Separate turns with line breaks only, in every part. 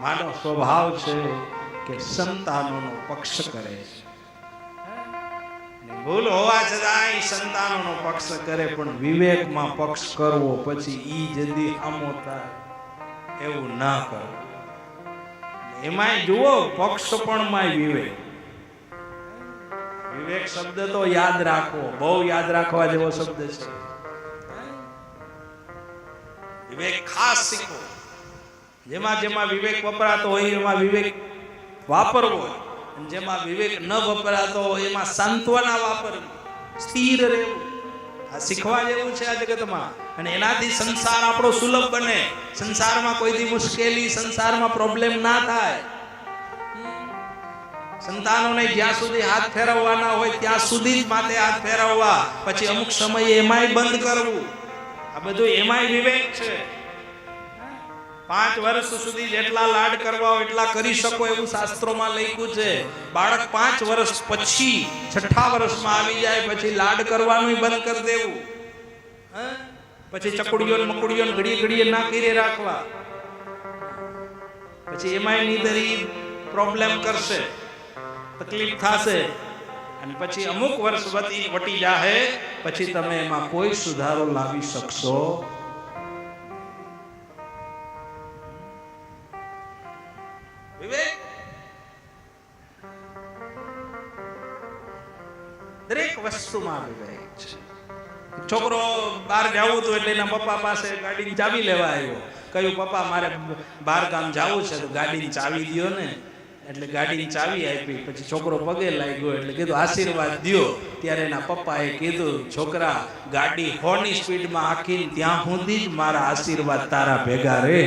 માનવ સ્વભાવ છે કે સંતાનોનો પક્ષ કરે છે. ભૂલ હોવા છતાં સંતાનોનો પક્ષ કરે, પણ વિવેકમાં પક્ષ કરવો પછી ઈ જલ્દી આમો થાય એવું ના કરો. એમાંય જુઓ પક્ષપણમાં વિવેક. વિવેક શબ્દ તો યાદ રાખો, બહુ યાદ રાખવા જેવો શબ્દ છે. વિવેક ખાસ શીખો. જેમાં જેમાં વિવેક વપરાતો હોય એમાં વિવેક વાપરવો, અને જેમાં વિવેક ન વપરાતો હોય એમાં સાંત્વના વાપરવી, સ્થિર રહેવું. આ શીખવા જેવું છે આ જગતમાં. અને એનાથી સંસાર આપણો સુલભ બને. સંસારમાં કોઈ દી મુશ્કેલી, સંસારમાં પ્રોબ્લેમ ના થાય. સંતાનોને જ્યાં સુધી હાથ ફેરવવાના હોય ત્યાં સુધી જ માથે હાથ ફેરવવા, પછી અમુક સમયે એમાંય બંધ કરવું. આ બધું એમાંય વિવેક છે. 5 વર્ષ સુધી જેટલા લાડ કરવા હોય એટલા કરી શકો એવું શાસ્ત્રોમાં લખ્યું છે. બાળક 5 વર્ષ પછી 6ઠા વર્ષમાં આવી જાય પછી લાડ કરવાનું બંધ કરી દેવું. પછી ચકુડીઓ મકુડીઓ ઘડીએ ઘડીએ ના કરી રાખવા. પછી એમાંય નીંદરી પ્રોબ્લેમ કરશે, તકલીફ થશે, અને પછી અમુક વર્ષ વટી જાહે પછી તમે એમાં કોઈ સુધારો લાવી શકશો. વિવેક દરેક વસ્તુમાં વિવેક છે. છોકરો બહાર જવું હતું એટલે એના પપ્પા પાસે ગાડીની ચાવી લેવા આવ્યો. કહ્યું પપ્પા મારે બહાર ગામ જવું છે તો ગાડીની ચાવી દ્યો ને. એટલે ગાડીની ચાવી આપી. પછી છોકરો પગે લાગ્યો એટલે કીધું આશીર્વાદ દ્યો. ત્યારે એના પપ્પાએ કીધું છોકરા ગાડી 100ની સ્પીડમાં આખીને ત્યાં સુધી જ મારા આશીર્વાદ તારા ભેગા રહે,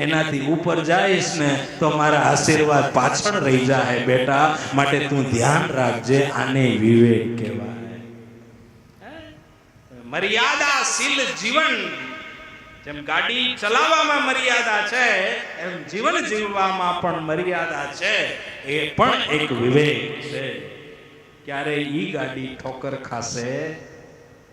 એનાથી ઉપર જાઈશ ને તો મારા આશીર્વાદ પાછળ રહી જાય બેટા, માટે તું ધ્યાન રાખજે. આને વિવેક કહેવાય. મર્યાદાશીલ જીવન. જેમ ગાડી ચલાવવામાં મર્યાદા છે એમ જીવન જીવવામાં પણ મર્યાદા છે. એ પણ એક વિવેક છે. ક્યારે ઈ ગાડી ઠોકર ખાશે